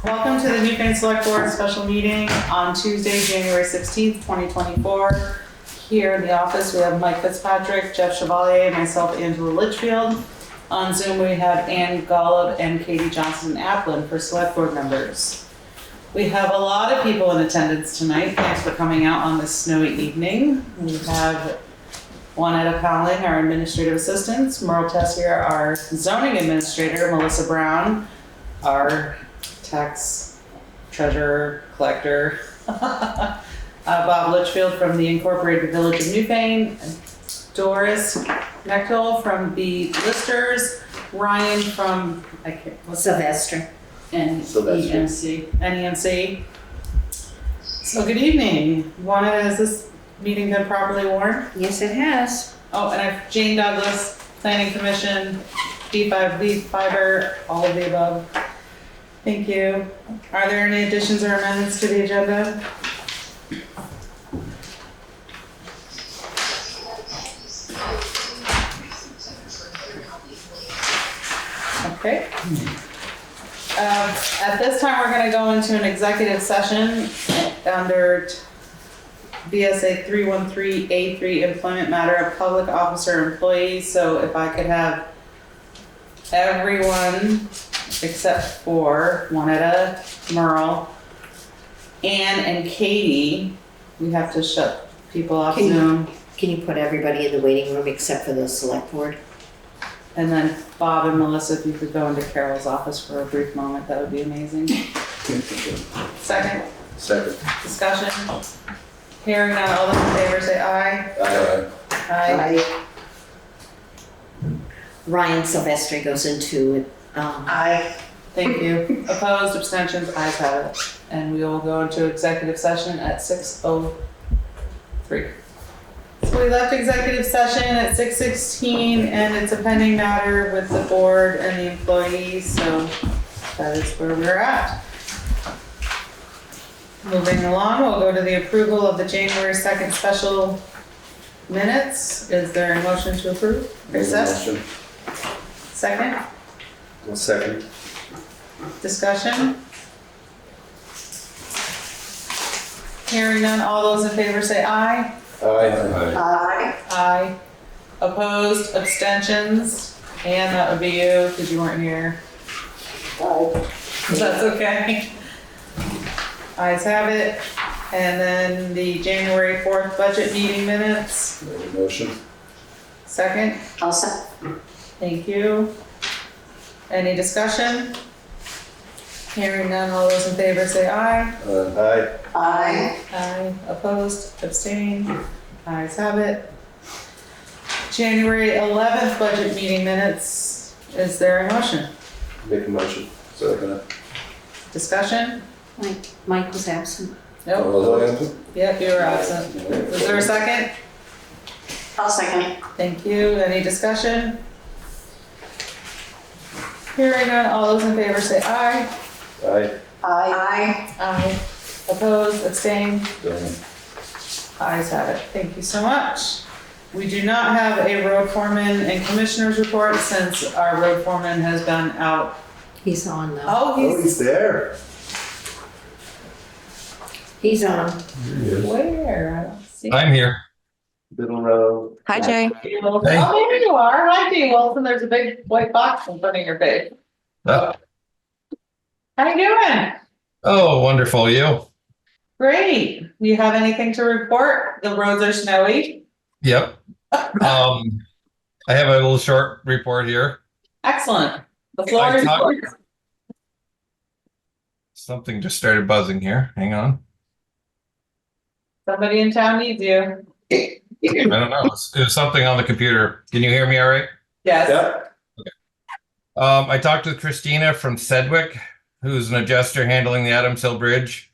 Welcome to the Newfane Select Board special meeting on Tuesday, January 16th, 2024. Here in the office, we have Mike Fitzpatrick, Jeff Chevalier, myself, Angela Litchfield. On Zoom, we have Ann Golob and Katie Johnson-Aplin for Select Board members. We have a lot of people in attendance tonight. Thanks for coming out on this snowy evening. We have Juanetta Powling, our administrative assistant, Merle Tessier, our zoning administrator, Melissa Brown, our tax treasurer, collector, Bob Litchfield from the Incorporated Village of Newfane, Doris Nechtel from the listers, Ryan from Sylvester. and Sylvester. NEMC. So good evening. Juanetta, has this meeting been properly warned? Yes, it has. Oh, and I've Jane Douglas, Planning Commission, D5 Lead Fiber, all of the above. Thank you. Are there any additions or amendments to the agenda? Okay. At this time, we're going to go into an executive session under BSA 313A3 employment matter of public officer or employee. So if I could have everyone except for Juanetta, Merle, Ann, and Katie, we have to shut people off Zoom. Can you put everybody in the waiting room except for the select board? And then Bob and Melissa, if you could go into Carol's office for a brief moment, that would be amazing. Second discussion. Hearing none, all those in favor say aye. Aye. Ryan Sylvester goes into Aye. Thank you. Opposed, abstentions, ayes have it. And we will go into executive session at 6:03. So we left executive session at 6:16 and it's a pending matter with the board and the employees, so that is where we're at. Moving along, we'll go to the approval of the January 2nd special minutes. Is there a motion to approve? Recess? Second? Second. Discussion? Hearing none, all those in favor say aye. Aye. Aye. Opposed, abstentions, and that would be you, because you weren't here. Aye. That's okay. Ayes have it. And then the January 4th budget meeting minutes. Motion. Second? I'll second. Thank you. Any discussion? Hearing none, all those in favor say aye. Aye. Aye. Opposed, abstained, ayes have it. January 11th budget meeting minutes. Is there a motion? Make a motion. Second. Discussion? Mike was absent. Nope. Yep, you were absent. Was there a second? I'll second. Thank you. Any discussion? Hearing none, all those in favor say aye. Aye. Aye. Opposed, abstained, Done. ayes have it. Thank you so much. We do not have a road foreman and commissioners report since our road foreman has been out. He's on though. Oh, He's there. He's on. where? I don't see. I'm here. Middle row. Hi, Jay. Oh, there you are. Hi, Dee Wilson. There's a big white box in front of your face. Oh, How you doing? oh, wonderful. You? Great. You have anything to report? The roads are snowy. Yep. I have a little short report here. Excellent. The floor is yours. Something just started buzzing here. Hang on. Somebody in town needs you. I don't know. It was something on the computer. Can you hear me all right? Yes. Yep. I talked to Christina from Sedgwick, who's an adjuster handling the Adams Hill Bridge.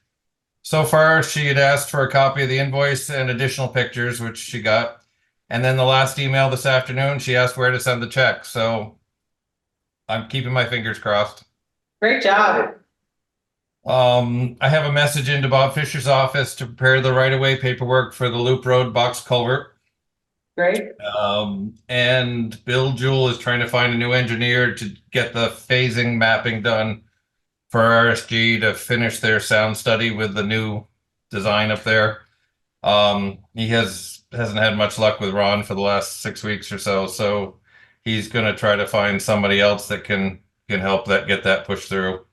So far, she had asked for a copy of the invoice and additional pictures, which she got. And then the last email this afternoon, she asked where to send the check. So I'm keeping my fingers crossed. Great job. I have a message into Bob Fisher's office to prepare the right-of-way paperwork for the Loop Road box culvert. Great. And Bill Jewell is trying to find a new engineer to get the phasing mapping done for RSG to finish their sound study with the new design up there. He hasn't had much luck with Ron for the last 6 weeks or so, so he's going to try to find somebody else that can help get that pushed through.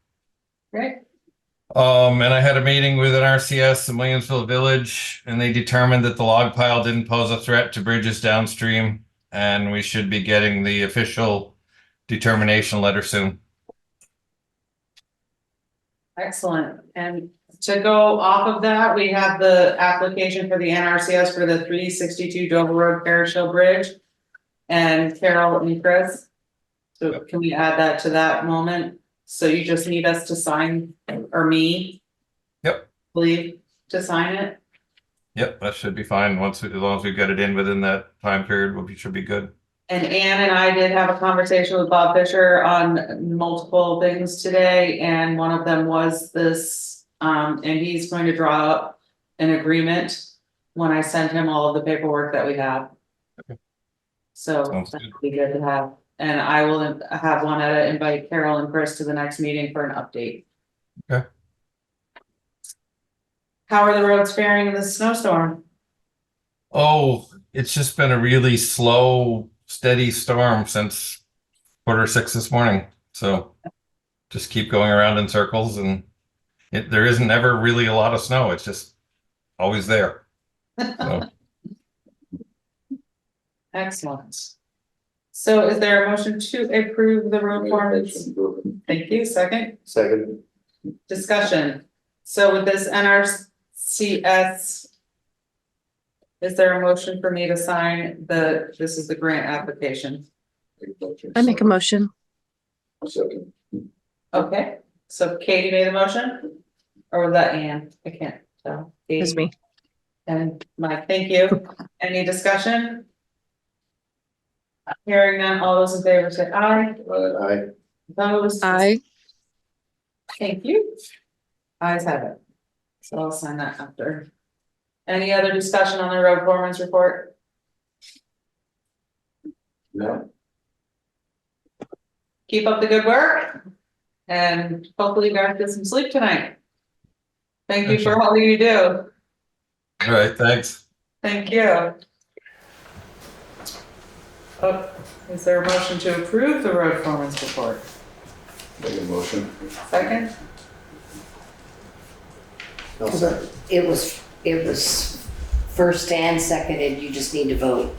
Great. And I had a meeting with an RCS in Williamsville Village, and they determined that the log pile didn't pose a threat to bridges downstream, and we should be getting the official determination letter soon. Excellent. And to go off of that, we have the application for the NRCS for the 362 Dover Road Parish Hill Bridge. And Carol and Chris. So can we add that to that moment? So you just need us to sign, or me? Yep. Believe to sign it? Yep, that should be fine. As long as we get it in within that time period, we should be good. And Ann and I did have a conversation with Bob Fisher on multiple things today, and one of them was this, and he's going to draw up an agreement when I send him all of the paperwork that we have. Okay. So Sounds that good. would be good to have, and I will have Juanetta invite Carol and Chris to the next meeting for an update. Okay. How are the roads faring in this snowstorm? Oh, it's just been a really slow, steady storm since 6:15 this morning. So just keep going around in circles, and there isn't ever really a lot of snow. It's just always there. So, Excellent. So is there a motion to approve the road permits? Thank you. Second, Second. discussion. So with this NRCS, is there a motion for me to sign this is the grant application? I make a motion. Second. Okay, so Katie made the motion? Or was that Ann? I can't tell. It's me. And Mike, thank you. Any discussion? Hearing none, all those in favor say aye. Aye. Opposed? Aye. Thank you. Ayes have it. So I'll sign that after. Any other discussion on the road foreman's report? No. Keep up the good work. And hopefully you guys get some sleep tonight. Thank you for all you do. all right, thanks. Thank you. Oh, is there a motion to approve the road foreman's report? Make a motion. Second? I'll second. It was first and seconded, you just need to vote.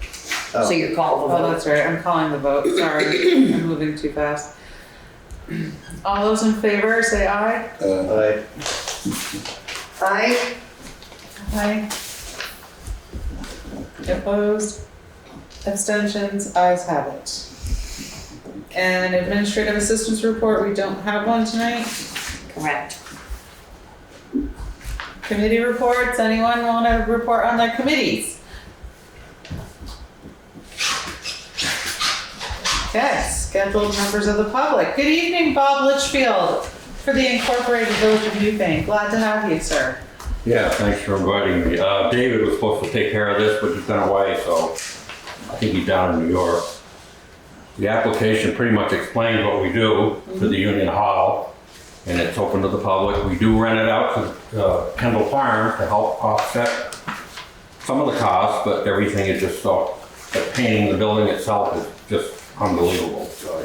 Oh. So you're called the Oh, vote. that's right, I'm calling the vote, sorry, I'm moving too fast. All those in favor, say aye. Aye. Aye. Aye. Opposed? Abstentions? Ayes have it. And administrative assistance report, we don't have one tonight. Correct. Committee reports, anyone want to report on their committees? Okay, scheduled members of the public. Good evening, Bob Litchfield for the Incorporated Village of Newfane. Glad to have you, sir. Yeah, thanks for inviting me. David was supposed to take care of this, but he's been away, so I think he's down in New York. The application pretty much explains what we do to the Union Hall, and it's open to the public. We do rent it out to Kendall Farms to help offset some of the costs, but everything is just so, the painting the building itself is just unbelievable. So,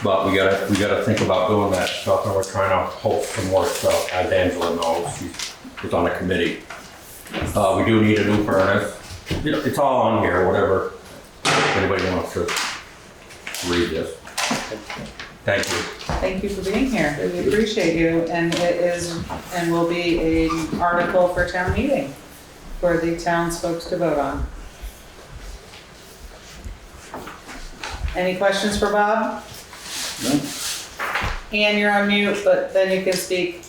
but we gotta think about doing that stuff, and we're trying to host some more stuff, as Angela knows. She's on a committee. We do need a new furnace. You know, it's all on here, whatever, if anybody wants to read this. Thank you. Thank you for being here. We appreciate you. And it is and will be an article for town meeting for the town's folks to vote on. Any questions for Bob? No. Ann, you're on mute, but then you can speak.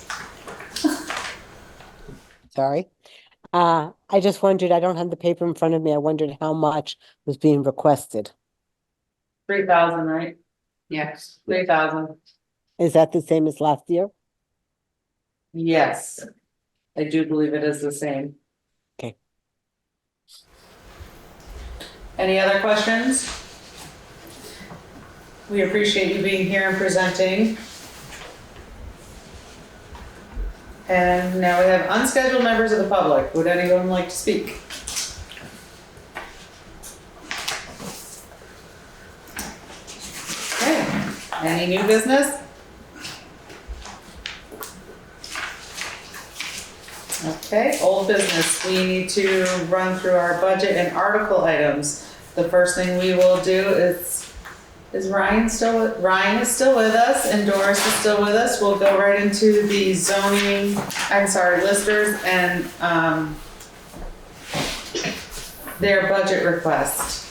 Sorry. I just wondered, I don't have the paper in front of me. I wondered how much was being requested. 3,000, right? Yes. 3,000. Is that the same as last year? Yes. I do believe it is the same. Okay. Any other questions? We appreciate you being here and presenting. And now we have unscheduled members of the public. Would anyone like to speak? Okay, any new business? Okay, old business. We need to run through our budget and article items. The first thing we will do is Ryan still with, Ryan is still with us and Doris is still with us. We'll go right into the zoning, listers and, their budget request.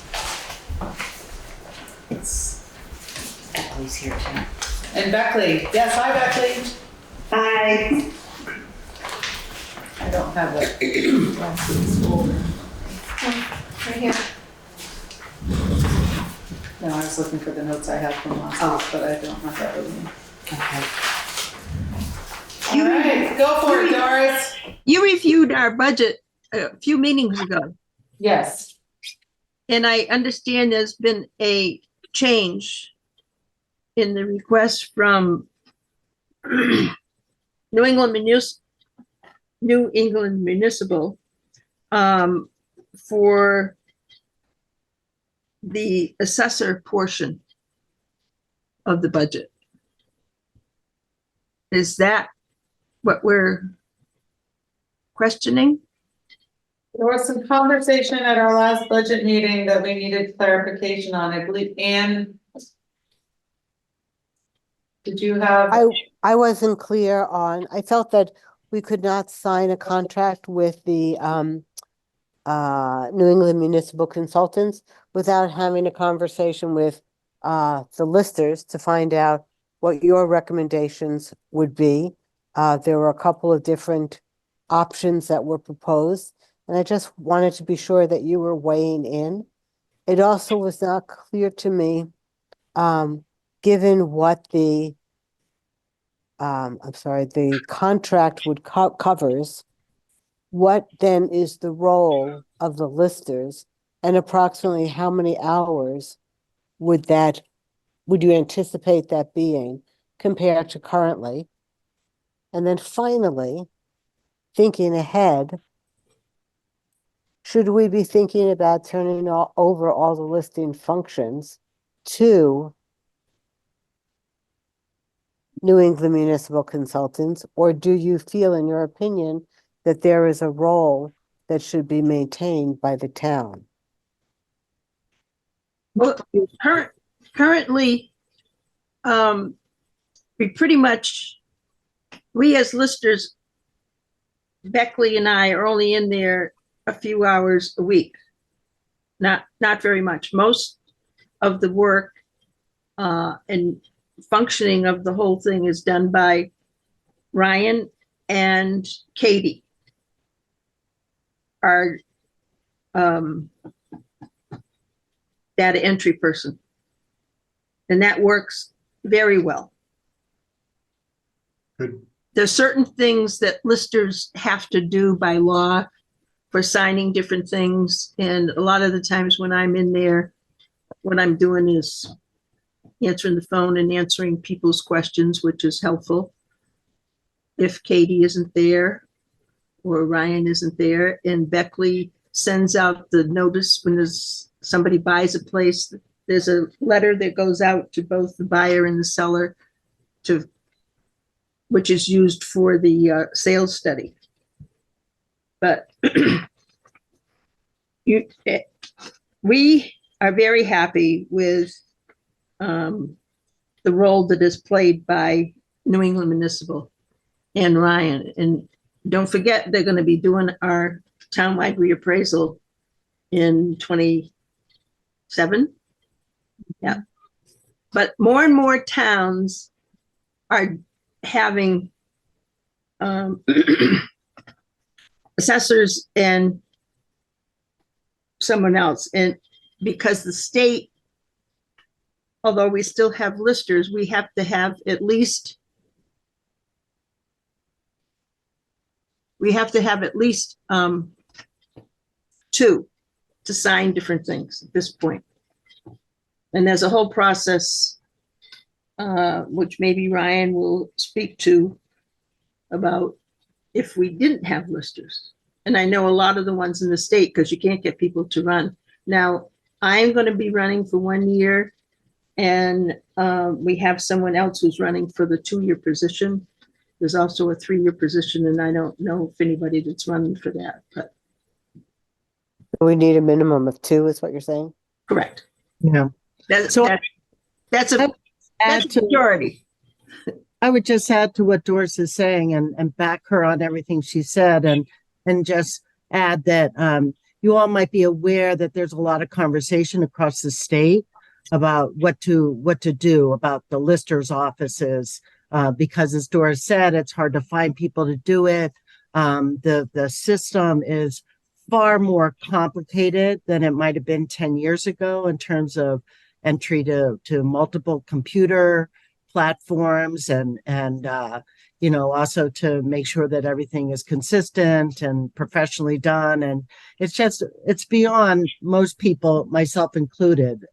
Emily's here too. And Beckley, yes, hi Beckley. Hi. I don't have it. Last week's folder. Right here. No, I was looking for the notes I had from last week, but I don't have that with me. Okay. All right, go for it, Doris. You reviewed our budget a few meetings ago, Yes. and I understand there's been a change in the request from New England Municipal for the assessor portion of the budget. Is that what we're questioning? There was some conversation at our last budget meeting that we needed clarification on. I believe Anne. Did you have? I wasn't clear on, I felt that we could not sign a contract with the New England Municipal Consultants without having a conversation with the listers to find out what your recommendations would be. There were a couple of different options that were proposed, and I just wanted to be sure that you were weighing in. It also was not clear to me, given what the the contract would covers, what then is the role of the listers, and approximately how many hours would you anticipate that being compared to currently? And then finally, thinking ahead, should we be thinking about turning over all the listing functions to New England Municipal Consultants, or do you feel, in your opinion, that there is a role that should be maintained by the town? Well, currently, we as listers, Beckley and I are only in there a few hours a week. Not very much. Most of the work and functioning of the whole thing is done by Ryan and Katie, our data entry person. And that works very well. Good. There's certain things that listers have to do by law for signing different things. And a lot of the times when I'm in there, what I'm doing is answering the phone and answering people's questions, which is helpful. If Katie isn't there or Ryan isn't there, and Beckley sends out the notice when somebody buys a place, there's a letter that goes out to both the buyer and the seller which is used for the sales study. But we are very happy with the role that is played by New England Municipal and Ryan. And don't forget, they're going to be doing our townwide reappraisal in 27. Yeah. But more and more towns are having assessors and someone else. And because the state, although we still have listers, we have to have at least two to sign different things at this point. And there's a whole process, which maybe Ryan will speak to, about if we didn't have listers. And I know a lot of the ones in the state, because you can't get people to run. Now, I'm going to be running for 1 year, and we have someone else who's running for the 2-year position. There's also a 3-year position, and I don't know if anybody that's running for that, but We need a minimum of 2, is what you're saying? correct. Yeah. So That's a add to, majority. I would just add to what Doris is saying and back her on everything she said and just add that you all might be aware that there's a lot of conversation across the state about what to do about the listers offices, because as Doris said, it's hard to find people to do it. The system is far more complicated than it might have been 10 years ago in terms of entry to multiple computer platforms and also to make sure that everything is consistent and professionally done. And it's beyond most people, myself included,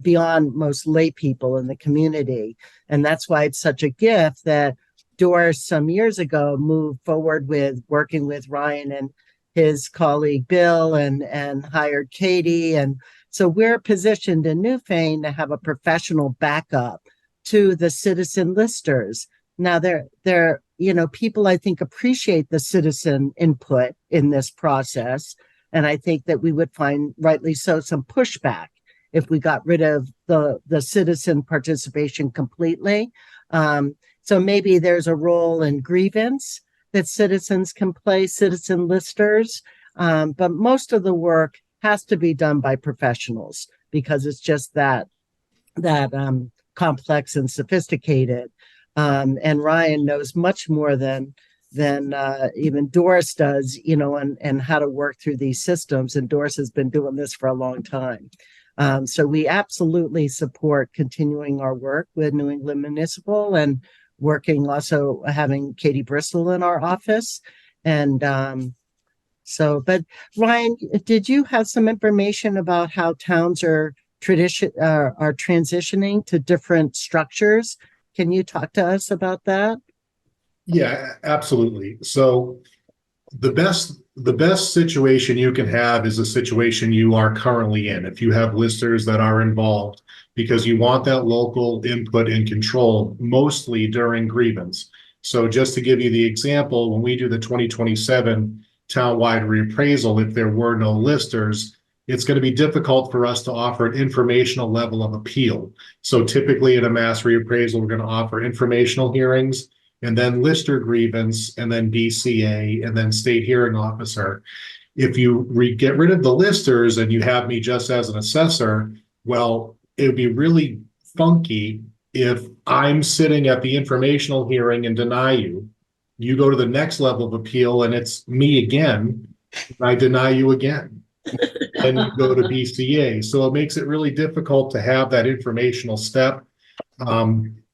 beyond most lay people in the community. And that's why it's such a gift that Doris some years ago moved forward with working with Ryan and his colleague Bill and hired Katie. And so we're positioned in Newfane to have a professional backup to the citizen listers. Now they're people I think appreciate the citizen input in this process. And I think that we would find, rightly so, some pushback if we got rid of the citizen participation completely. So maybe there's a role in grievance that citizens can play, citizen listers. But most of the work has to be done by professionals because it's just that complex and sophisticated. And Ryan knows much more than even Doris does, and how to work through these systems. And Doris has been doing this for a long time. So we absolutely support continuing our work with New England Municipal and working also having Katie Bristol in our office. And but Ryan, did you have some information about how towns are transitioning to different structures? Can you talk to us about that? Yeah, absolutely. So the best situation you can have is a situation you are currently in. If you have listers that are involved, because you want that local input and control mostly during grievance. So just to give you the example, when we do the 2027 townwide reappraisal, if there were no listers, it's going to be difficult for us to offer an informational level of appeal. So typically in a mass reappraisal, we're going to offer informational hearings and then lister grievance and then BCA and then state hearing officer. If you get rid of the listers and you have me just as an assessor, well, it would be really funky if I'm sitting at the informational hearing and deny you. You go to the next level of appeal and it's me again, and I deny you again. And you go to BCA. So it makes it really difficult to have that informational step.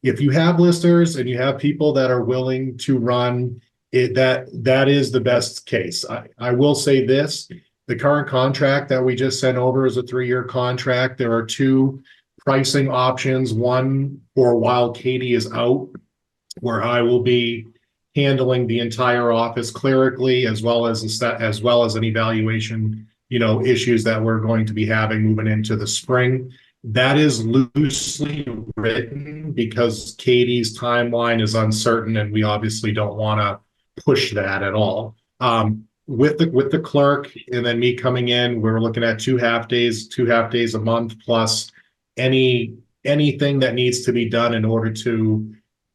If you have listers and you have people that are willing to run it, that is the best case. I will say this, the current contract that we just sent over is a 3-year contract. There are 2 pricing options, one for while Katie is out, where I will be handling the entire office clerically, as well as an evaluation issues that we're going to be having moving into the spring. That is loosely written because Katie's timeline is uncertain and we obviously don't want to push that at all. With the clerk and then me coming in, we're looking at 2 half days a month, plus anything that needs to be done in order to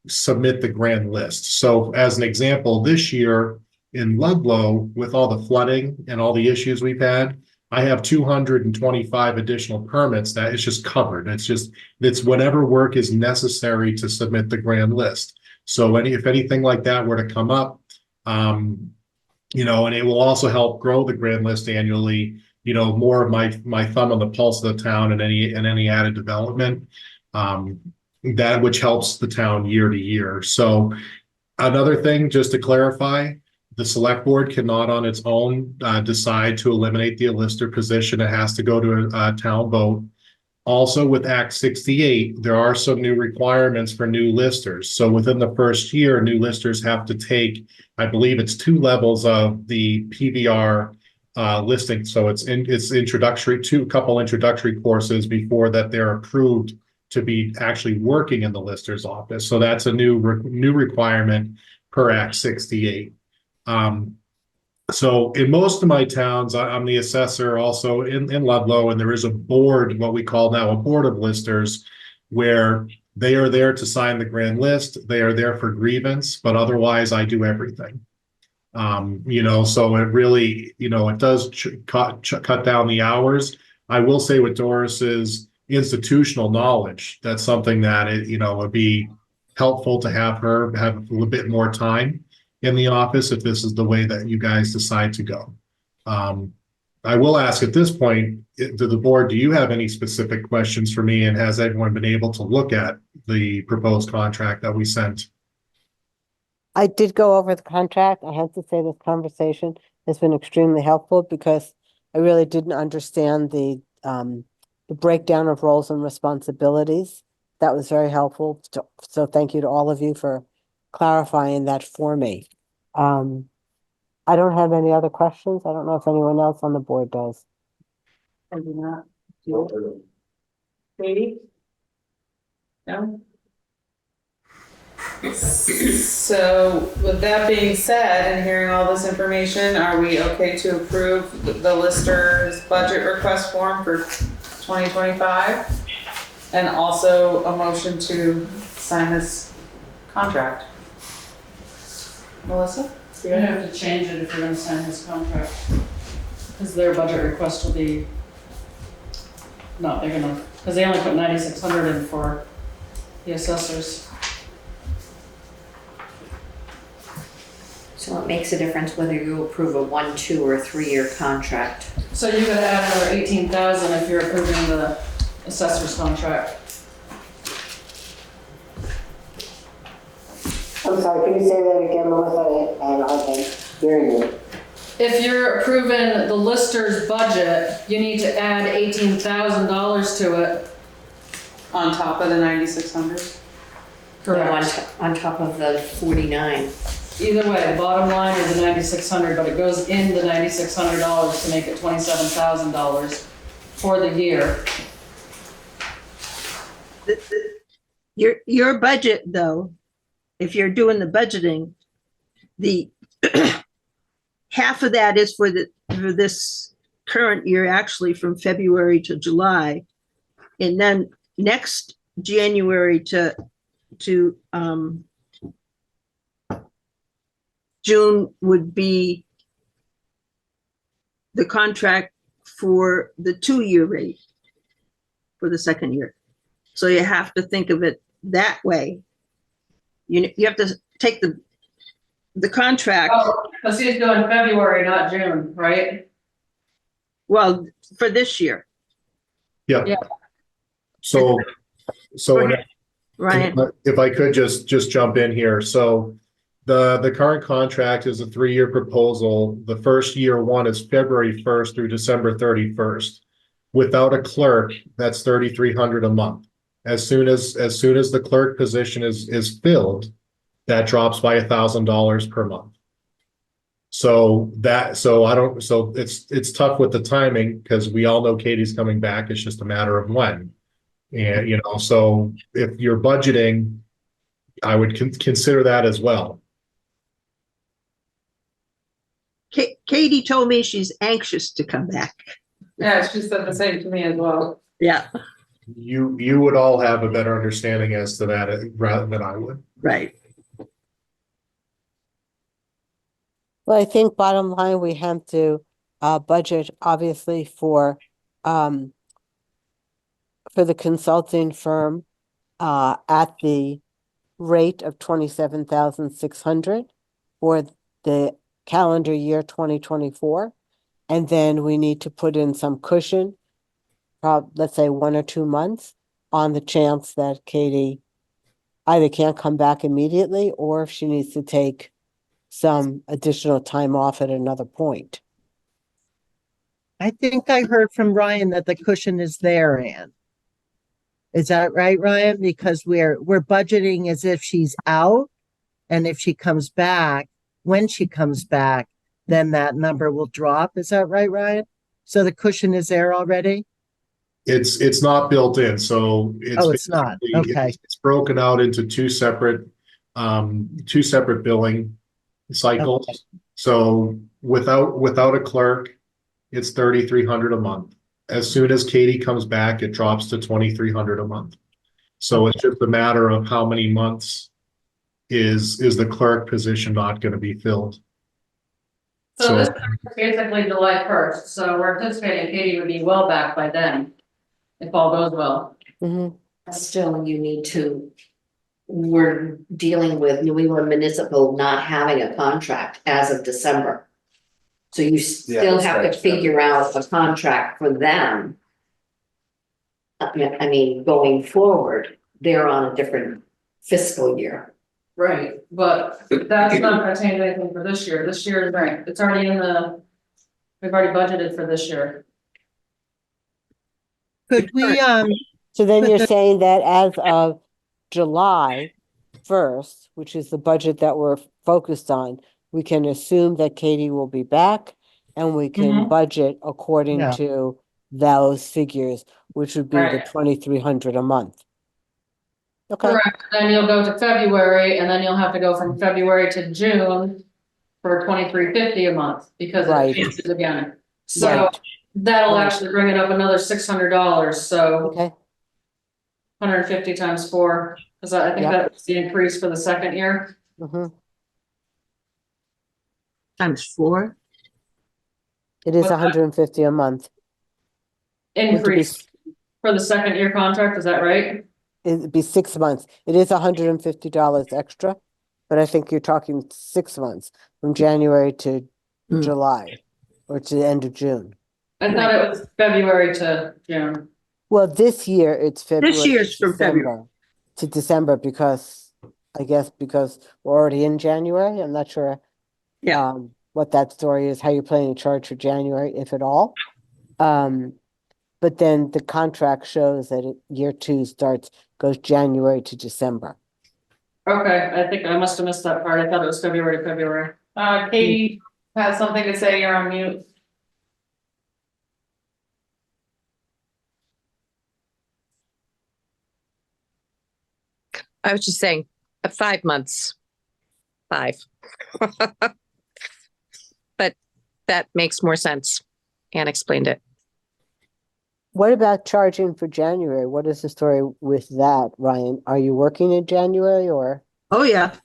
submit the grand list. So as an example, this year, in Ludlow, with all the flooding and all the issues we've had, I have 225 additional permits that it's just covered. It's whatever work is necessary to submit the grand list. So if anything like that were to come up, and it will also help grow the grand list annually, more of my thumb on the pulse of the town and any added development, that which helps the town year to year. So another thing, just to clarify, the select board cannot on its own decide to eliminate the lister position. It has to go to a town vote. Also with Act 68, there are some new requirements for new listers. So within the first year, new listers have to take, I believe it's 2 levels of the PBR listing. So it's introductory, a couple introductory courses before that they're approved to be actually working in the lister's office. So that's a new requirement per Act 68. So in most of my towns, I'm the assessor also in Ludlow, and there is a board, what we call now a board of listers, where they are there to sign the grand list. They are there for grievance, but otherwise I do everything. So it really, it does cut down the hours. I will say with Doris's institutional knowledge, that's something that it would be helpful to have her have a little bit more time in the office if this is the way that you guys decide to go. I will ask at this point to the board, do you have any specific questions for me, and has everyone been able to look at the proposed contract that we sent? I did go over the contract. I have to say this conversation has been extremely helpful because I really didn't understand the breakdown of roles and responsibilities. That was very helpful. So thank you to all of you for clarifying that for me. I don't have any other questions. I don't know if anyone else on the board does. I do not. Katie? No? So with that being said and hearing all this information, are we okay to approve the lister's budget request form for 2025? And also a motion to sign this contract? Melissa? You're gonna have to change it if you're gonna sign this contract. Because their budget request will be not big enough, because they only put 9,600 in for the assessors. So it makes a difference whether you approve a 1, 2, or 3-year contract. So you're gonna add another 18,000 if you're approving the assessor's contract. I'm sorry, can you say that again, Melissa? I'm hearing you. If you're approving the lister's budget, you need to add $18,000 to it. On top of the 9,600? On top of the 49. Either way, the bottom line is the 9,600, but it goes in the $9,600 to make it $27,000 for the year. Your budget, though, if you're doing the budgeting, the half of that is for this current year, actually from February to July, and then next January to June would be the contract for the 2-year rate for the second year. So you have to think of it that way. You have to take the contract. Oh, because he's doing February, not June, right? Well, for this year, Yeah. Yeah. So Ryan. if I could just jump in here. So the current contract is a 3-year proposal. The first year one is February 1st through December 31st. Without a clerk, that's $3,300 a month. As soon as the clerk position is filled, that drops by $1,000 per month. So it's tough with the timing because we all know Katie's coming back. It's just a matter of when. And so if you're budgeting, I would consider that as well. Katie told me she's anxious to come back. Yeah, she said the same to me as well. Yeah, You would all have a better understanding as to that rather than I would. right. Well, I think bottom line, we have to budget obviously for the consulting firm at the rate of 27,600 for the calendar year 2024. And then we need to put in some cushion, let's say 1 or 2 months, on the chance that Katie either can't come back immediately or if she needs to take some additional time off at another point. I think I heard from Ryan that the cushion is there, Ann. Is that right, Ryan? Because we're budgeting as if she's out, and if she comes back, when she comes back, then that number will drop. Is that right, Ryan? So the cushion is there already? It's not built in, so Oh, it's not. basically- Okay. It's broken out into two separate billing cycles. Okay. So without a clerk, it's 3,300 a month. As soon as Katie comes back, it drops to 2,300 a month. So it's just a matter of how many months is the clerk position not going to be filled. So this is basically July 1st, so we're anticipating Katie would be well back by then, if all goes well. Mhm. Still, you need to, we're dealing with New England Municipal not having a contract as of December. So you still that's have to right. figure out a contract for them. I mean, going forward, they're on a different fiscal year. Right, but that's not gonna change anything for this year. This year, right, it's already we've already budgeted for this year. Could we, So then But you're the- saying that as of July 1st, which is the budget that we're focused on, we can assume that Katie will be back and we can Mhm. budget according Yeah. to those figures, which would be the Right. 2,300 a month. Okay, Correct, then you'll go to February, and then you'll have to go from February to June for $23.50 a month, because Right. it changes again. So Right. that'll Right. actually bring it up another $600, so okay, 150 times 4, because I think Yeah. that was the increase for the second year. mhm. Times 4. It is What's that? 150 a month. Would it be- Increase for the second year contract, is that right? It'd be 6 months. It is $150 extra, but I think you're talking 6 months from January to Hmm. July or to the end of June. I thought it was February to June. Well, this year it's February. year's to from February. December- To December because, I guess because we're already in January. I'm not sure. Yeah. What that story is, how you're planning to charge for January, if at all. But then the contract shows that year 2 goes January to December. Okay, I think I must have missed that part. I thought it was February to February. Katie has something to say. You're on mute. I was just saying, 5 months. 5. But that makes more sense. Anne explained it. What about charging for January? What is the story with that, Ryan? Are you working in January or? Oh, yeah.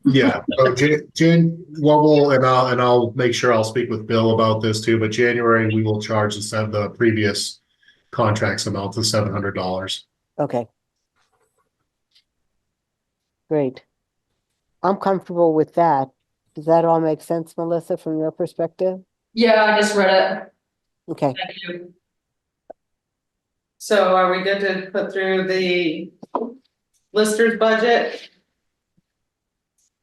Yeah, so and I'll make sure I'll speak with Bill about this too, but January, we will charge the previous contracts amount to $700. Okay. Great. I'm comfortable with that. Does that all make sense, Melissa, from your perspective? Yeah, I just read it. Okay, Thank you. So are we good to put through the lister's budget?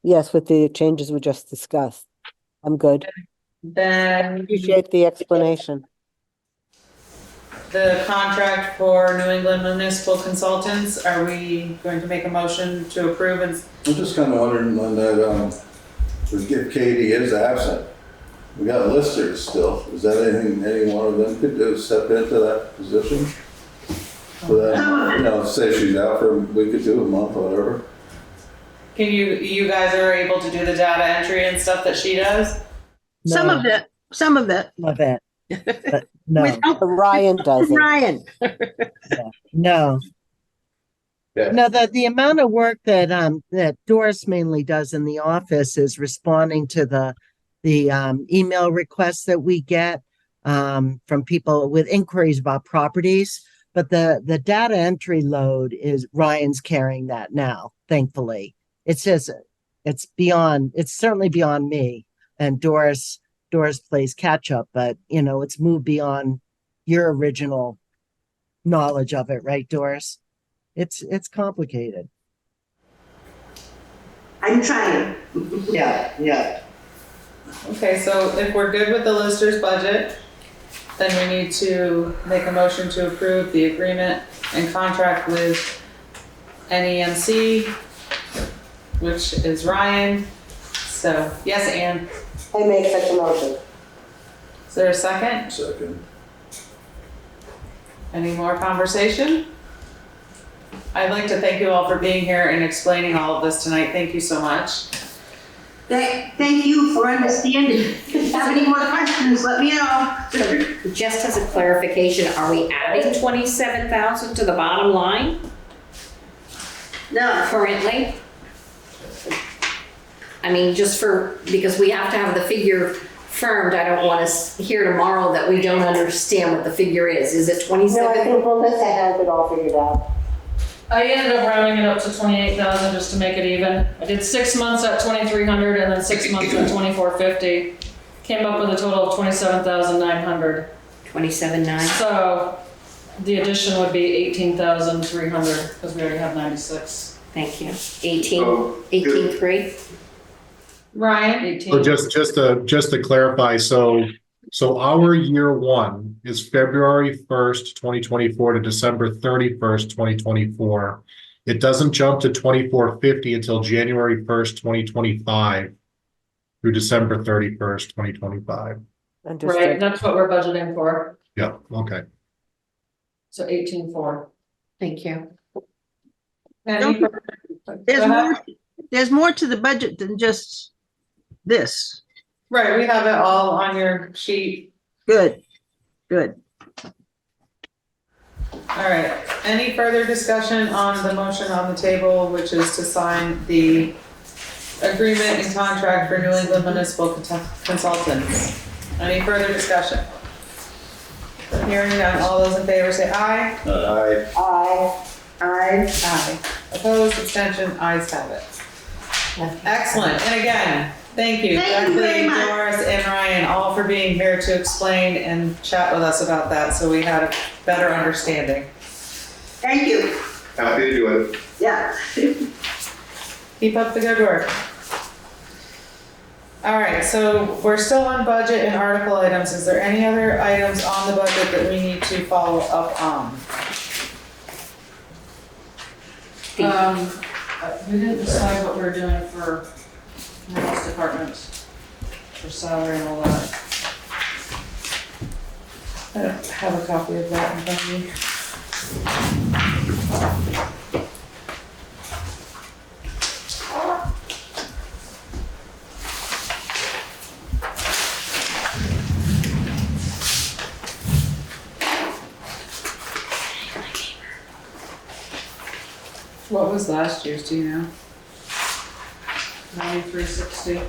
yes, with the changes we just discussed. I'm good. Then Appreciate the explanation. The contract for New England Municipal Consultants, are we going to make a motion to approve and I'm just kind of wondering when that, if Katie is absent, we got listers still. Is that anything, any one of them could do, step into that position? For that, say she's out for a week or 2, a month, or whatever. can you guys are able to do the data entry and stuff that she does? Some of it. Love it. But no, Without Ryan does it. Ryan. no. Yeah. No, the amount of work that that Doris mainly does in the office is responding to the email requests that we get from people with inquiries about properties. But the data entry load is Ryan's carrying that now, thankfully. It's just it's certainly beyond me. And Doris plays catch up, but it's moved beyond your original knowledge of it, right, Doris? It's complicated. I'm trying. Yeah. Okay, so if we're good with the lister's budget, then we need to make a motion to approve the agreement and contract with NEMC, which is Ryan. So, yes, Ann, I make such a motion. is there a second? Second. Any more conversation? I'd like to thank you all for being here and explaining all of this tonight. Thank you so much. Thank you for understanding. If you have any more questions, let me know. Just as a clarification, are we adding 27,000 to the bottom line No, currently? I mean, just for, because we have to have the figure firmed, I don't want to hear tomorrow that we don't understand what the figure is. Is it 27? Melissa has it all figured out. I ended up rounding it up to 28,000 just to make it even. I did 6 months at 2,300 and then 6 months at 2,450. Came up with a total of 27,900. 27.9? So the addition would be 18,300 because we already have 96. Thank you. 18.3? Ryan? 18. So just to clarify, so our year one is February 1st, 2024 to December 31st, 2024. It doesn't jump to 2,450 until January 1st, 2025 through December 31st, 2025. Right, that's what we're budgeting for. Yeah, okay. So 18,400. Thank you. Any further- There's Go ahead. more, there's more to the budget than just this. Right, we have it all on your sheet. Good, good. All right, any further discussion on the motion on the table, which is to sign the agreement and contract for New England Municipal Consultants? Any further discussion? Hearing none, all those in favor say aye. Aye. Aye. Aye. Opposed, abstention, ayes have it. Excellent, and again, thank you, Thank you very Beverly, much. Doris, and Ryan, all for being here to explain and chat with us about that, so we had a better understanding. thank you. Happy to do it. Yeah. Keep up the good work. All right, so we're still on budget and article items. Is there any other items on the budget that we need to follow up on? We didn't decide what we were doing for the health department, for salary and all that. I don't have a copy of that in front of me. What was last year's, do you know? 9360.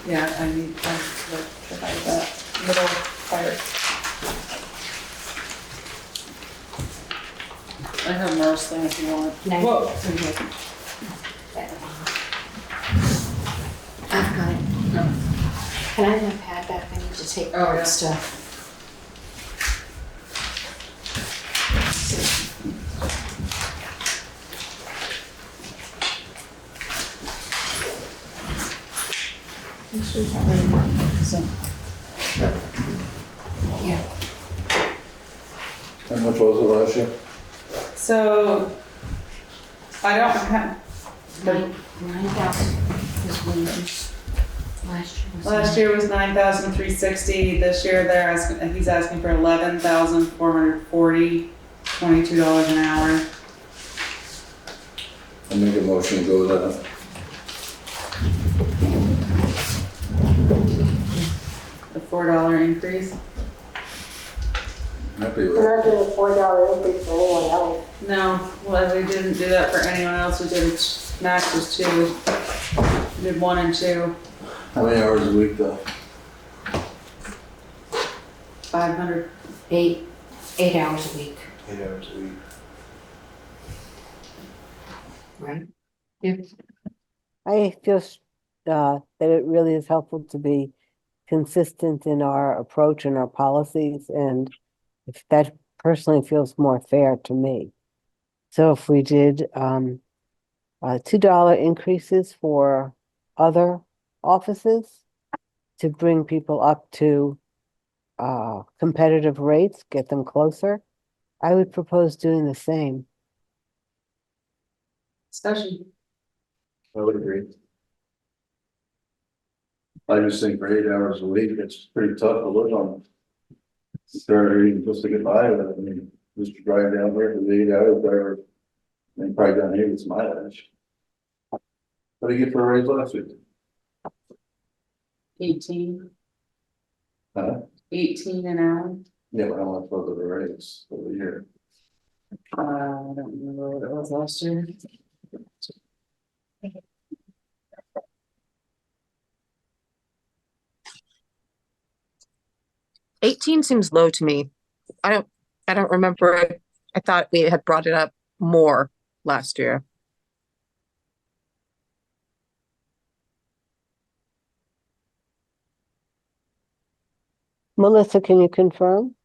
Yeah, I need, provide that middle part. I have Mars thing if you want. No. Whoa. I've got it. Can I have a pad back? I need to take Oh, yeah. stuff. Yeah. How much was it last year? So, I don't have, 9,000 is wages. last year was 9,360, this year he's asking for 11,440, $22 an hour. I make a motion to go with that. The $4 increase. Happy with it. We're not doing a $4 increase for anyone else. No, well, we didn't do that for anyone else, we did, max was 2. We did 1 and 2, How many hours a week though? 500. 8 hours a week, 8 hours a week. right? Yeah. I feel that it really is helpful to be consistent in our approach and our policies, and if that personally feels more fair to me. So if we did $2 increases for other offices to bring people up to competitive rates, get them closer. I would propose doing the same. Discussion. I would agree. I just think for 8 hours a week, it's pretty tough to live on. They're even supposed to get by with it. I mean, just to drive down there for the 8 hours, driver, they probably done here with mileage. What do you get for a raise last week? 18. Huh? 18 an hour. Yeah, but how much was it a raise for the year? I don't remember what it was last year. $18 seems low to me. I don't remember it. I thought we had brought it up more last year. Melissa, can you confirm?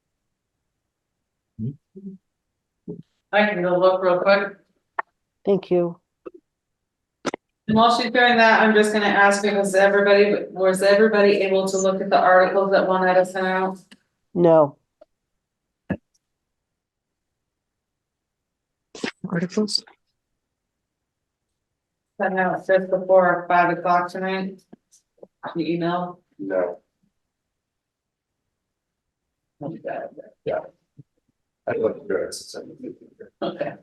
I can go look real quick. Thank you. And while she's doing that, I'm just gonna ask you, was everybody able to look at the articles that one had sent out? No, Articles? Sent out just before 5 o'clock tonight. The email. No. Yeah. I looked through it since Okay.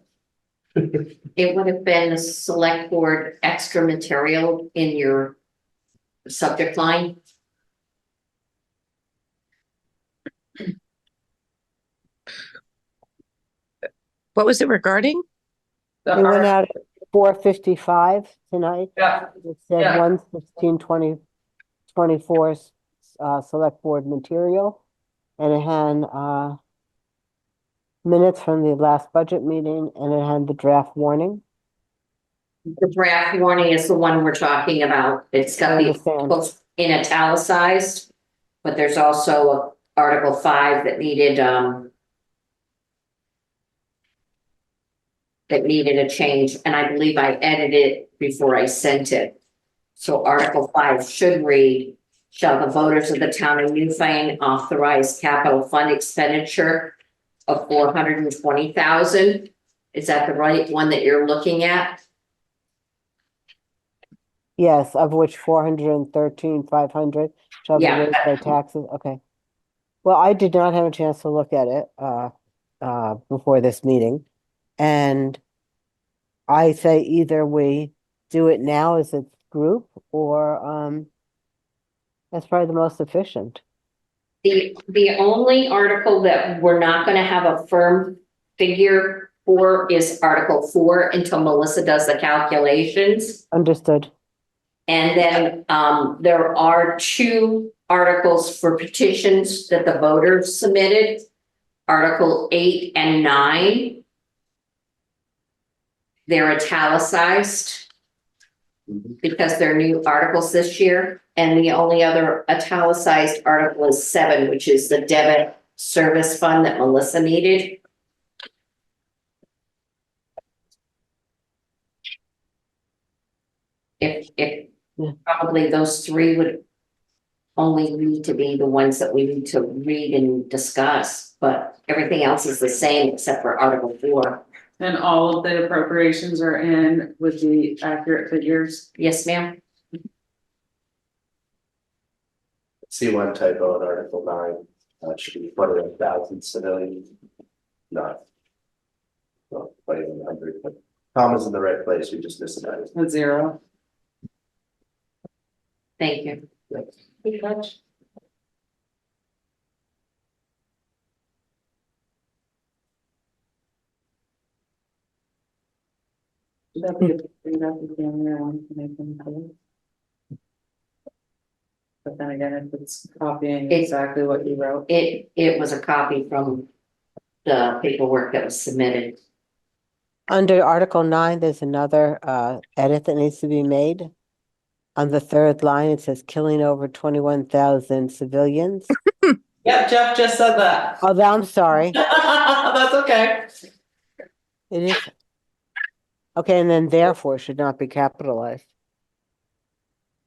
It would have been the select board extra material in your subject line. What was it regarding? The it went art- out at 4:55 tonight. Yeah, It said Yeah. 1/16/2024 select board material. And it had minutes from the last budget meeting, and it had the draft warning. The draft warning is the one we're talking about. It's I got the understand. books in italicized, but there's also Article 5 that needed a change, and I believe I edited it before I sent it. So Article 5 should read, shall the voters of the town of Newfane authorize capital fund expenditure of $420,000? Is that the right one that you're looking at? Yes, of which 413,500 shall be Yeah. raised by taxes. Okay. Well, I did not have a chance to look at it before this meeting. And I say either we do it now as a group, or that's probably the most efficient. The only article that we're not gonna have a firm figure for is Article 4 until Melissa does the calculations. Understood. And then there are 2 articles for petitions that the voters submitted, Article 8 and 9. They're italicized because they're new articles this year. And the only other italicized article is 7, which is the debit service fund that Melissa needed. If probably those 3 would only need to be the ones that we need to read and discuss, but everything else is the same except for Article 4. and all of the appropriations are in with the accurate figures. Yes, ma'am? See one typo in Article 9, should be 21,000 civilians, not. Well, 2,100, but comma's in the right place, we just missed that. A 0. Thank you. Good catch. That'd be the camera on to make them color. But then again, if it's copying exactly what you wrote. It was a copy from the paperwork that was submitted. Under Article 9, there's another edit that needs to be made. On the 3rd line, it says killing over 21,000 civilians. Yep, Jeff just said that. Oh, I'm sorry. That's okay. It is. Okay, and then therefore should not be capitalized.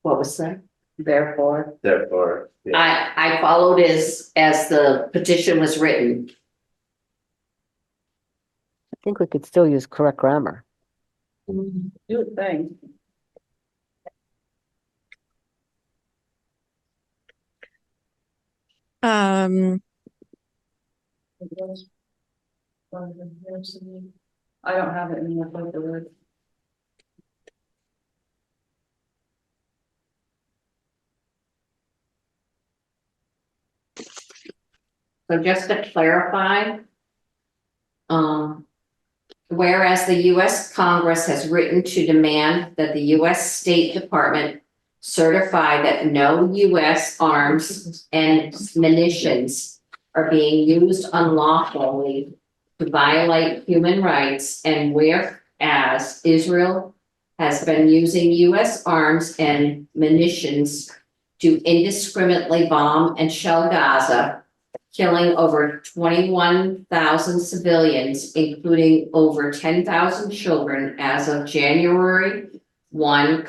What was that? Therefore. Therefore, yeah. I followed as the petition was written. I think we could still use correct grammar. You would think. Um, I don't have it in the paperwork. So just to clarify, whereas the US Congress has written to demand that the US State Department certify that no US arms and munitions are being used unlawfully to violate human rights, and whereas Israel has been using US arms and munitions to indiscriminately bomb and shell Gaza, killing over 21,000 civilians, including over 10,000 children as of January 1,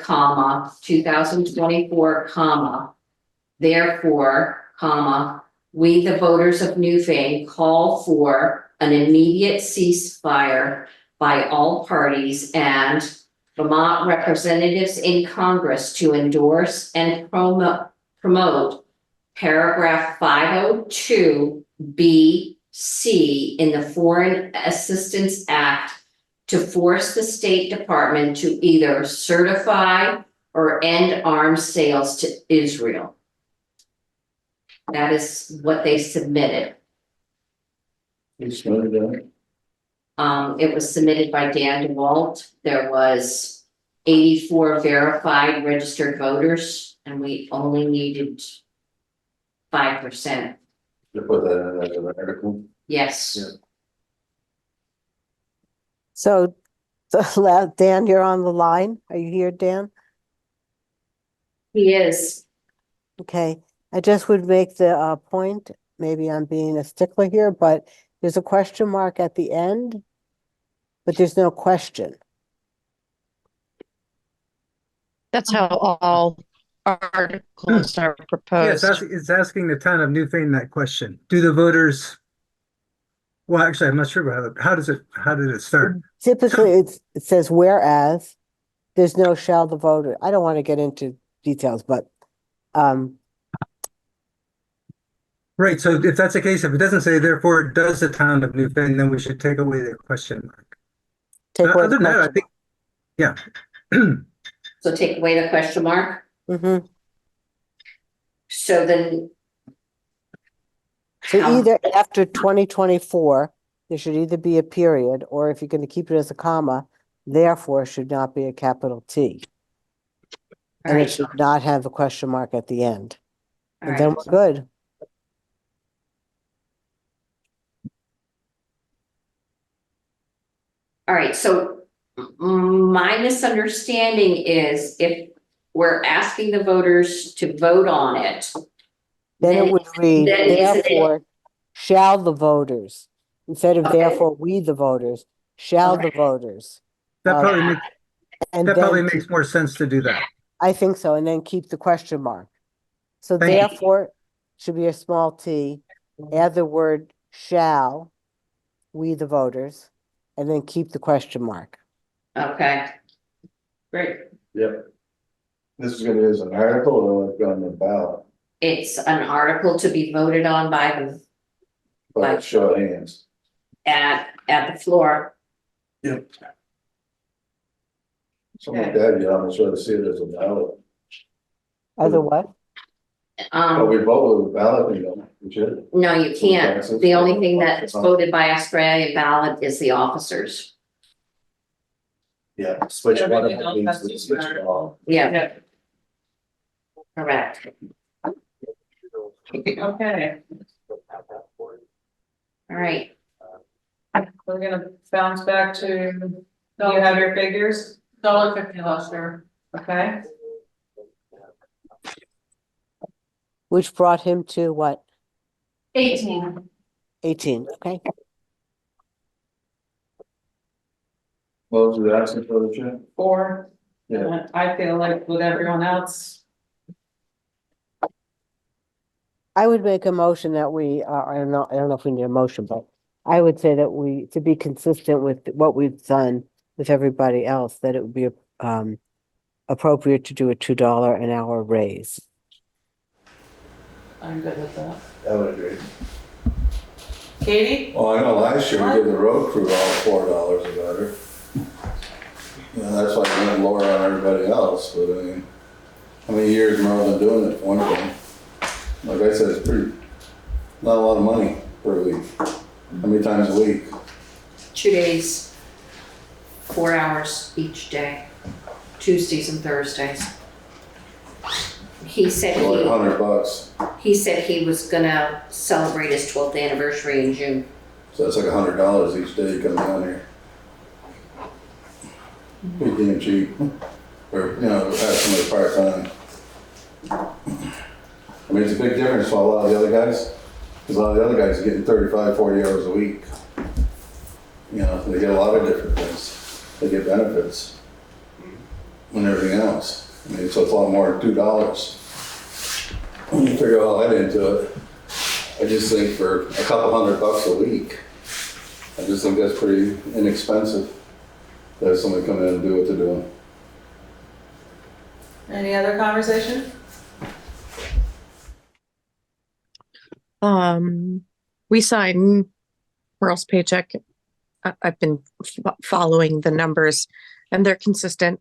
2024, therefore, we, the voters of Newfane, call for an immediate ceasefire by all parties and Vermont representatives in Congress to endorse and promote paragraph 502B(c) in the Foreign Assistance Act to force the State Department to either certify or end arms sales to Israel. That is what they submitted. Who submitted that? It was submitted by Dan DeWalt. There was 84 verified registered voters, and we only needed 5%. You put that in as an article? Yes. Yeah. So, Dan, you're on the line. Are you here, Dan? He is. Okay, I just would make the point, maybe I'm being a stickler here, but there's a question mark at the end, but there's no question. that's how all articles are Yeah, proposed. it's asking the town of Newfane that question. Do the voters? Well, actually, I'm not sure about it. How did it start? Typically, it says whereas, there's no shall the voter. I don't want to get into details, but Right, so if that's the case, if it doesn't say therefore does the town of Newfane, then we should take away the question mark. take away Other the than that, I question. think, yeah. So take away the question mark. Mm-hmm. So then. So how- either after 2024, there should either be a period, or if you're going to keep it as a comma, therefore should not be a capital T. All And it right, should not have a question mark at the end. all And then right. we're good. All right, so my misunderstanding is if we're asking the voters to vote on it. Then it would read, then isn't it- therefore, shall the voters, instead of Okay. therefore we the voters, shall Okay. the voters. That Uh, probably makes, And that probably then, makes more sense to do that. I think so, and then keep the question mark. So Thank you. therefore, should be a small t, add the word shall, we the voters, and then keep the question mark. Okay. Great. Yep. This is gonna be as an article or like on the ballot, It's an article to be voted on by the, by show of hands. at the floor. Yep. Something like that, you almost rather see it as a ballot. Either what? But we vote with the ballot, you know, we should. No, you can't. The only thing that's voted by Australian ballot is the officers. Yeah, switch Yeah, one but of you them don't means have to to switch start. it all. Yeah. Correct. Okay, All right. We're gonna bounce back to, do you have your figures? $1.50 last year. Okay, Which brought him to what, 18. 18, okay? What was it asking for the check? 4. Yeah. I feel like with everyone else, I would make a motion that we, I don't know if we need a motion, but I would say that we, to be consistent with what we've done with everybody else, that it would be, appropriate to do a $2 an hour raise. I'm good with that. I would agree. Katie? Well, I know last year we did the road crew all $4 a better. You know, that's why we went lower on everybody else, but I mean, how many years Merle been doing it, for one thing? Like I said, it's pretty, not a lot of money per week. How many times a week? 2 days, 4 hours each day, Tuesdays and Thursdays. He said Like $100. he said he was gonna celebrate his 12th anniversary in June. So that's like $100 each day you come down here. Pretty damn cheap. Or, you know, have somebody part-time. I mean, it's a big difference for a lot of the other guys. Because a lot of the other guys are getting 35, 40 hours a week. You know, they get a lot of different things. They get benefits and everything else. I mean, so it's a lot more than $2. When you figure all that into it, I just think for a couple $100 a week, I just think that's pretty inexpensive to have somebody come in and do what they're doing. Any other conversation? We sign Merle's paycheck. I've been following the numbers and they're consistent.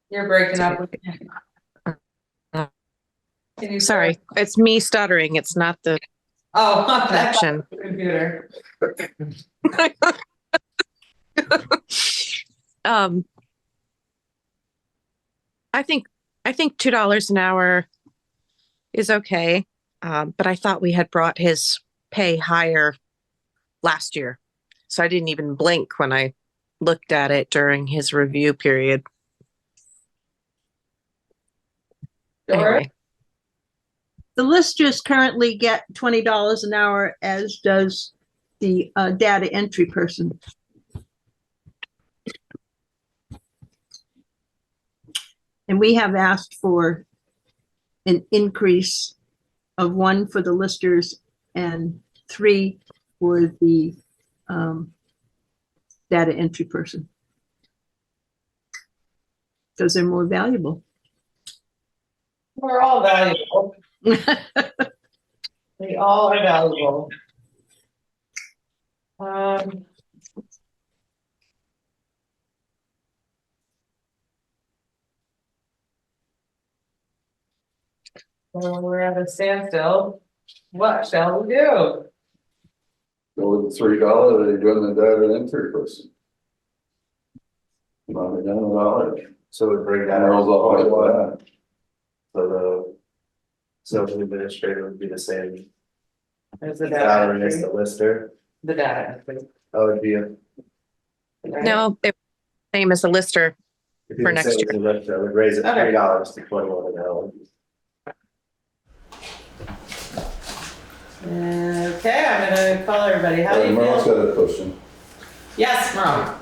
You're breaking up. Can you Sorry, it's me stuttering. It's not the connection. Computer. I think $2 an hour is okay. But I thought we had brought his pay higher last year. So I didn't even blink when I looked at it during his review period. Anyway. The listers currently get $20 an hour, as does the data entry person. And we have asked for an increase of 1 for the listers and 3 for the data entry person. Because they're more valuable. We're all valuable. We all are valuable. Well, we're at a standstill. What shall we do? Go with the $3 that you're doing the data entry person. Knock it down $1. So it would bring that Merle's all right with up. that. So the zoning administrator would be the same There's the data salary as entry. the lister. The data entry. That would be a. No, it same as the lister. If you For would next say it's a lister, I would raise it Okay. $3 to 21 an hour. Okay, I'm gonna call everybody. How do you Merle's feel? got a question. Yes, Merle.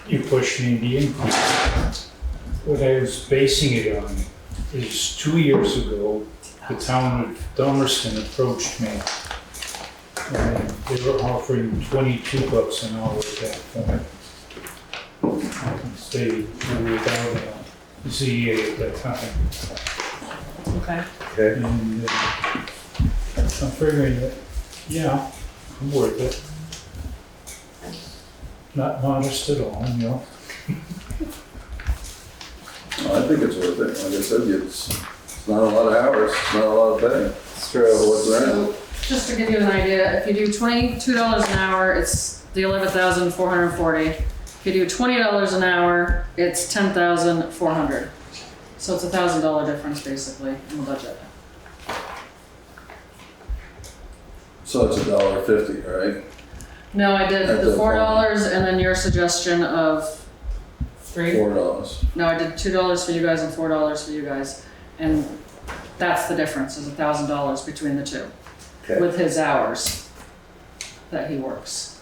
You pushed me the increase. What I was basing it on is 2 years ago, the town of Dummerston approached me. And they were offering $22 an hour at that point. They were without a ZA at that time. Okay. Okay. And I'm figuring that, yeah, I'm worth it. Not modest at all, you know. I think it's worth it. Like I said, it's not a lot of hours, it's not a lot of pay. It's true. What's around? So, just to give you an idea, if you do $22 an hour, it's the 11,440. If you do $20 an hour, it's 10,400. So it's $1,000 difference basically in the budget. So it's $1.50, right? No, I did At the the $4 and then your suggestion of $4. no, I did $2 for you guys and $4 for you guys, and that's the difference, is $1,000 between the two Okay. with his hours that he works.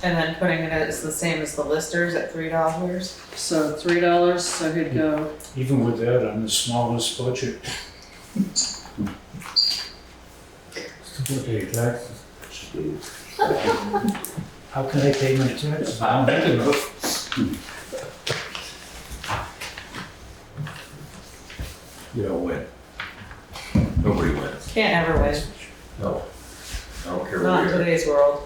And then putting it as the same as the listers at $3. So $3, so he'd go, Even with that, on the smallest budget. Still pay taxes. How can I pay my taxes? I don't make enough. You don't win. Nobody wins. Can't ever win, No. I don't care not where in you are. today's world.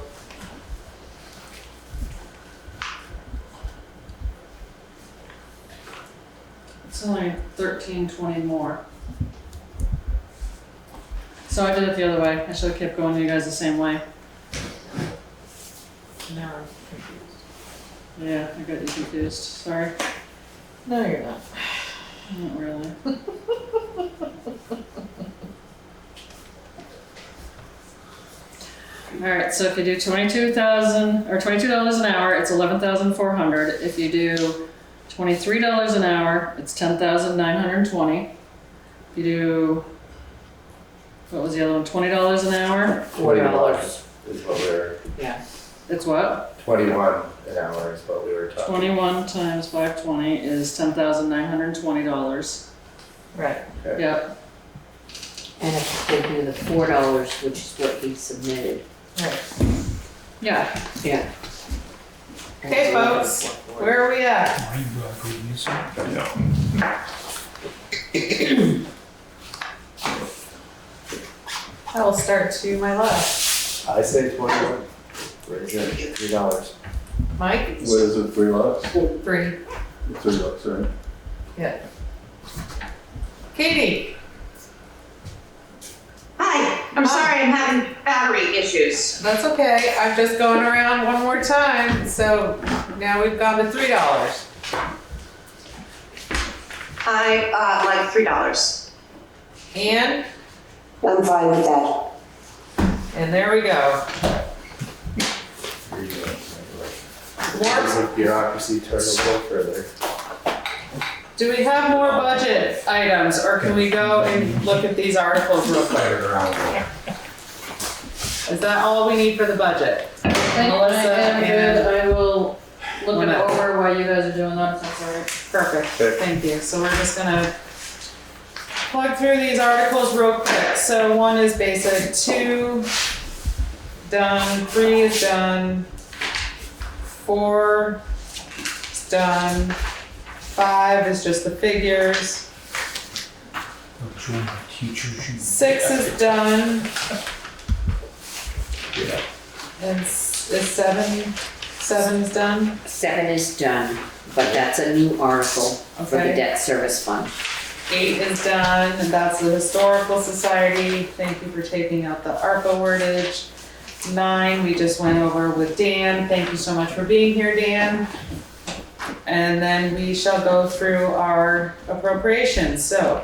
it's only 13.20 more. So I did it the other way. I should have kept going to you guys the same way. Now I'm confused. Yeah, I got you confused. Sorry. No, you're not. Not really. All right, so if you do 22,000 or $22 an hour, it's 11,400. If you do $23 an hour, it's 10,920. If you do, what was the other one? $20 an hour, $4. Is what we're, Yeah. it's what? 21 an hour is what we were talking. 21 times 520 is $10,920. Right. Okay. Yep. And if they do the $4, which is what he submitted. Right. Yeah. Yeah. Okay, folks, where are we at? Mind boggling, isn't it? I will start to my left. I say 21. We're good, $3. Mike? What is it, $3? 3. $3, right? Yeah. Katie? Hi, I'm sorry, I'm having battery issues. That's okay. I'm just going around one more time. So now we've gone to $3. I, like $3. And, I'm fine with that. and there we go. As if bureaucracy turned a little further. Do we have more budget items or can we go and look at these articles real quick? Is that all we need for the budget? Melissa I'm and- good. I will look it Lynette. over while you guys are doing that, if that's all right. Perfect, Okay. thank you. So we're just gonna plug through these articles real quick. So 1 is basic, 2 done, 3 is done, 4 is done, 5 is just the figures, I'm sure my teachers should- 6 is done, Yeah. and is 7 is done. 7 is done, but that's a new article for the Okay. debt service fund. 8 is done, and that's the Historical Society. Thank you for taking out the ARPA wordage. 9, we just went over with Dan. Thank you so much for being here, Dan. And then we shall go through our appropriations. So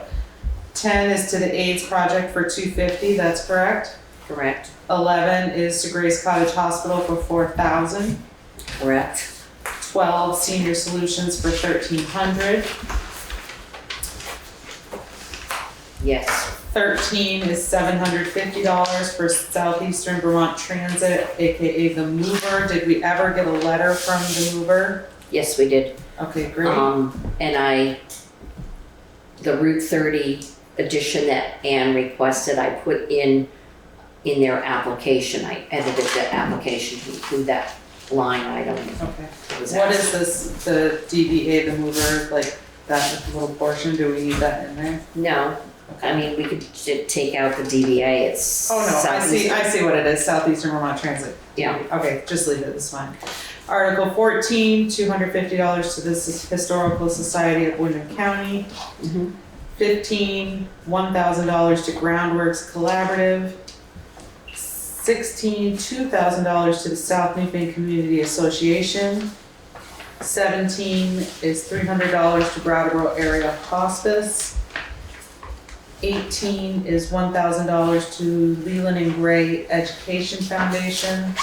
10 is to the AIDS project for $250, that's correct. Correct? 11 is to Grace Cottage Hospital for $4,000. Correct? 12 Senior Solutions for $1,300. Yes. 13 is $750 for Southeastern Vermont Transit, AKA the mover. Did we ever get a letter from the mover? Yes, we did. Okay, great. And the Route 30 addition that Ann requested, I put in their application. I edited the application to include that line item. Okay. It was What asked. is this, the DBA, the mover, like that little portion? Do we need that in there? No, I mean, we could take out the DBA. It's. Oh, no, I see what it is, Southeastern Vermont Transit. Yeah. Okay, just leave it, it's fine. Article 14, $250 to the Historical Society of Wyndham County. Mhm. 15, $1,000 to Groundworks Collaborative. 16, $2,000 to the South Newfane Community Association. 17 is $300 to Brattleboro Area Hospice. 18 is $1,000 to Leland and Gray Education Foundation.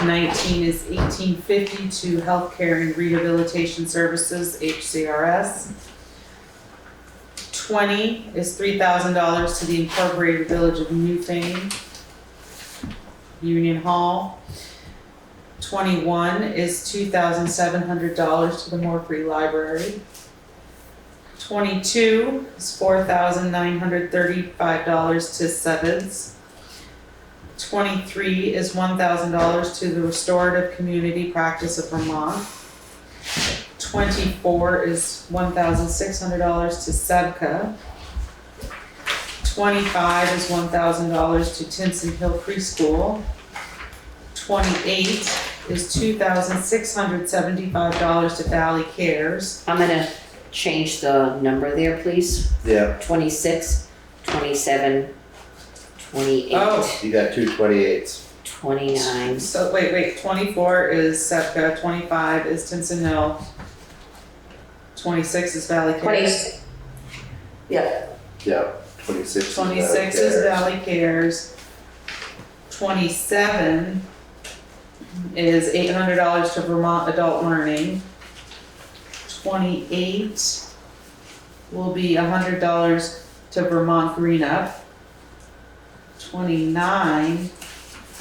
19 is $1,850 to Healthcare and Rehabilitation Services, HCRS. 20 is $3,000 to the Incorporated Village of Newfane, Union Hall. 21 is $2,700 to the Moore Free Library. 22 is $4,935 to Sevens. 23 is $1,000 to the Restorative Community Practice of Vermont. 24 is $1,600 to SEBCA. 25 is $1,000 to Tinson Hill Preschool. 28 is $2,675 to Valley Cares. I'm gonna change the number there, please. Yeah, 26, 27, 28, Oh. you got two 28s. 29. So wait, 24 is SEPCA, 25 is Tinson Hill, 26 is Valley Cares. 20. Yeah, Yeah, 26. 26 is Valley Cares. 27 is $800 to Vermont Adult Learning. 28 will be $100 to Vermont Green Up. 29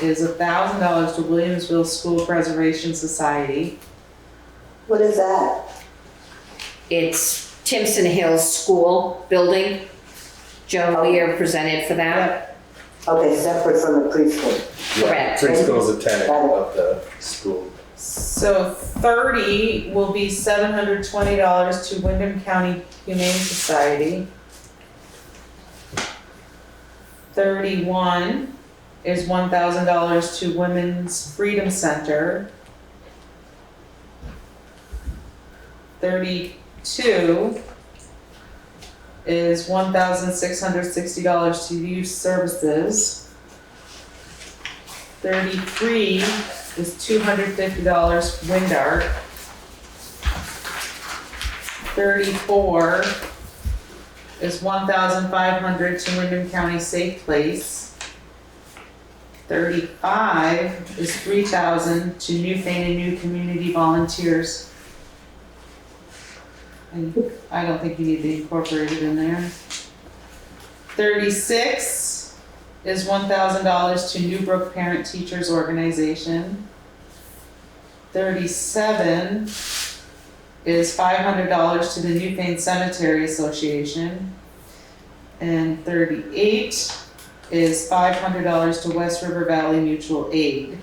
is $1,000 to Williamsville School Preservation Society. What is that? it's Timpson Hills School Building. Chevalier presented for that. Okay, separate from the preschool. Correct. Preschool's a tenant of the school. So 30 will be $720 to Wyndham County Humane Society. 31 is $1,000 to Women's Freedom Center. 32 is $1,660 to Youth Services. 33 is $250 Windart. 34 is $1,500 to Wyndham County Safe Place. 35 is $3,000 to Newfane and New Community Volunteers. And I don't think you need the incorporated in there. 36 is $1,000 to Newbrook Parent Teachers Organization. 37 is $500 to the Newfane Cemetery Association. And 38 is $500 to West River Valley Mutual Aid.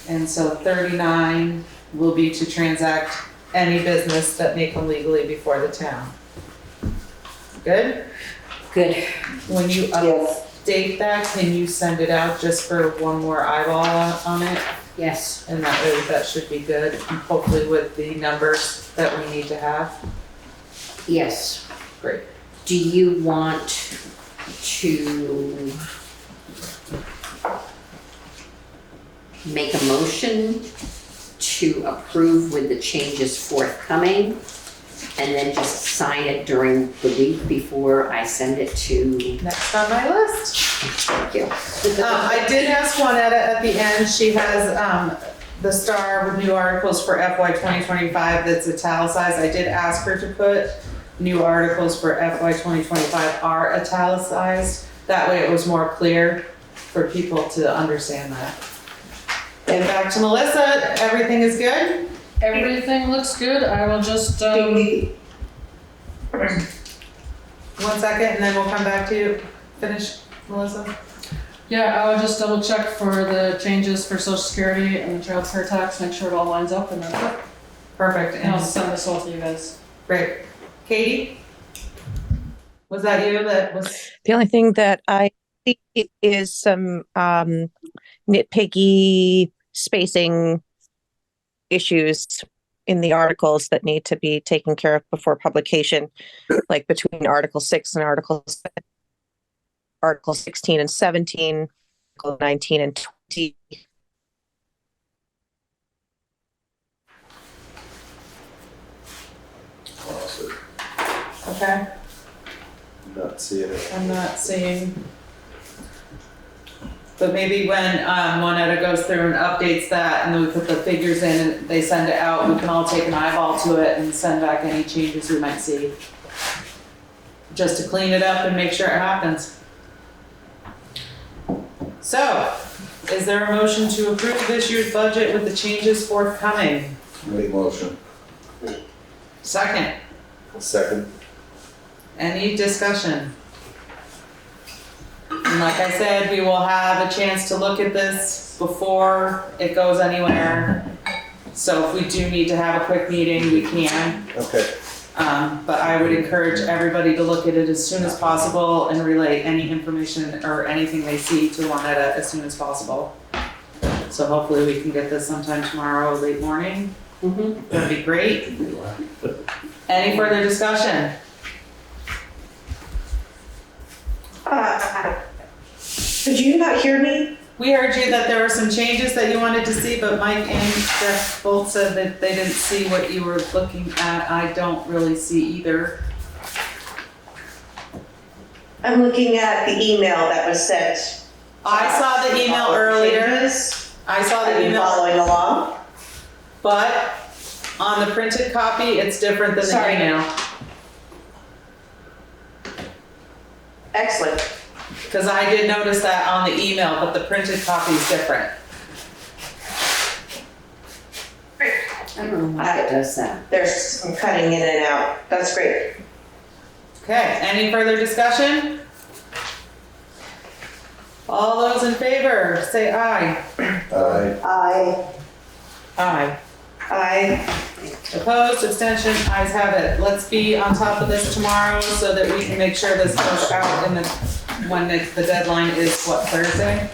And so 39 will be to transact any business that may come legally before the town. Good? Good. When you update that, can you send it out just for one more eyeball on it? Yes. And that way, that should be good, and hopefully with the numbers that we need to have. Yes. Great. Do you want to make a motion to approve with the changes forthcoming and then just sign it during the week before I send it to? Next on my list. Thank you. I did ask Juanetta at the end, she has the Star with new articles for FY 2025 that's italicized. I did ask her to put new articles for FY 2025 are italicized. That way it was more clear for people to understand that. And back to Melissa, everything is good? Everything looks good. I will just, 1 second, and then we'll come back to you. Finish, Melissa? yeah, I'll just double check for the changes for Social Security and the child care tax, make sure it all lines up, and then Perfect. and I'll send this all to you guys. Great. Katie? Was that you that was? The only thing that I see is some nitpicky spacing issues in the articles that need to be taken care of before publication, like between Article 6 and Article 16 and 17, Article 19 and 20. Okay, Not seeing it. I'm not seeing. But maybe when Juanetta goes through and updates that and then we put the figures in and they send it out, we can all take an eyeball to it and send back any changes we might see. Just to clean it up and make sure it happens. So, Is there a motion to approve this year's budget with the changes forthcoming? Make motion. Second, Second. any discussion? And like I said, we will have a chance to look at this before it goes anywhere. So if we do need to have a quick meeting, we can. Okay. But I would encourage everybody to look at it as soon as possible and relay any information or anything they see to Juanetta as soon as possible. So hopefully we can get this sometime tomorrow, late morning. That'd be great. Any further discussion? Did you not hear me? We heard you that there were some changes that you wanted to see, but Mike and Jeff both said that they didn't see what you were looking at. I don't really see either. I'm looking at the email that was sent. I saw the email earlier. I saw the Are you email. following along? But on the printed copy, it's different than the Sorry. email. Excellent. Because I did notice that on the email, but the printed copy is different. I don't know why it does that. There's some cutting in and out. That's great. Okay, any further discussion? All those in favor, say aye. Aye. Aye. I Opposed, abstention, ayes have it. Let's be on top of this tomorrow so that we can make sure this goes out in the, when the deadline is what, Thursday?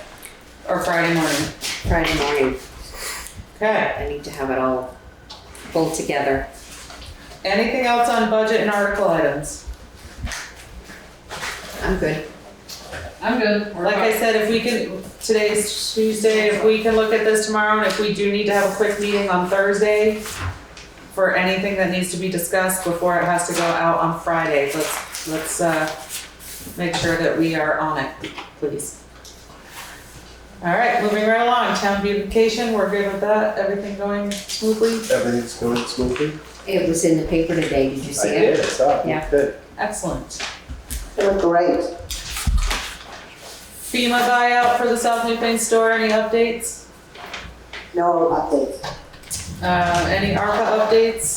Or Friday morning? Friday morning, Okay, I need to have it all pulled together. anything else on budget and article items? I'm good. I'm good. We're Like I fine. said, if we can, today's Tuesday, if we can look at this tomorrow, and if we do need to have a quick meeting on Thursday for anything that needs to be discussed before it has to go out on Friday, let's make sure that we are on it, please. All right, moving right along, town beautification, we're good with that, everything going smoothly? Everything's going smoothly? It was in the paper today, did you I see did, it? I saw it. Yeah. Good. Excellent. They look great. FEMA buyout for the South Newfane store, any updates? No updates. Any ARPA updates?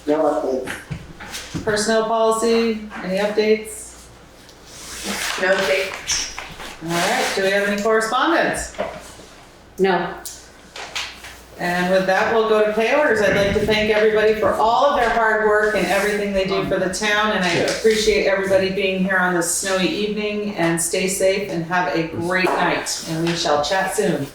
No updates. Personnel policy, any updates? No updates. All right, do we have any correspondence? No, And with that, we'll go to pay orders. I'd like to thank everybody for all of their hard work and everything they do for the town, and I appreciate everybody being here on this snowy evening, and stay safe and have a great night, and we shall chat soon.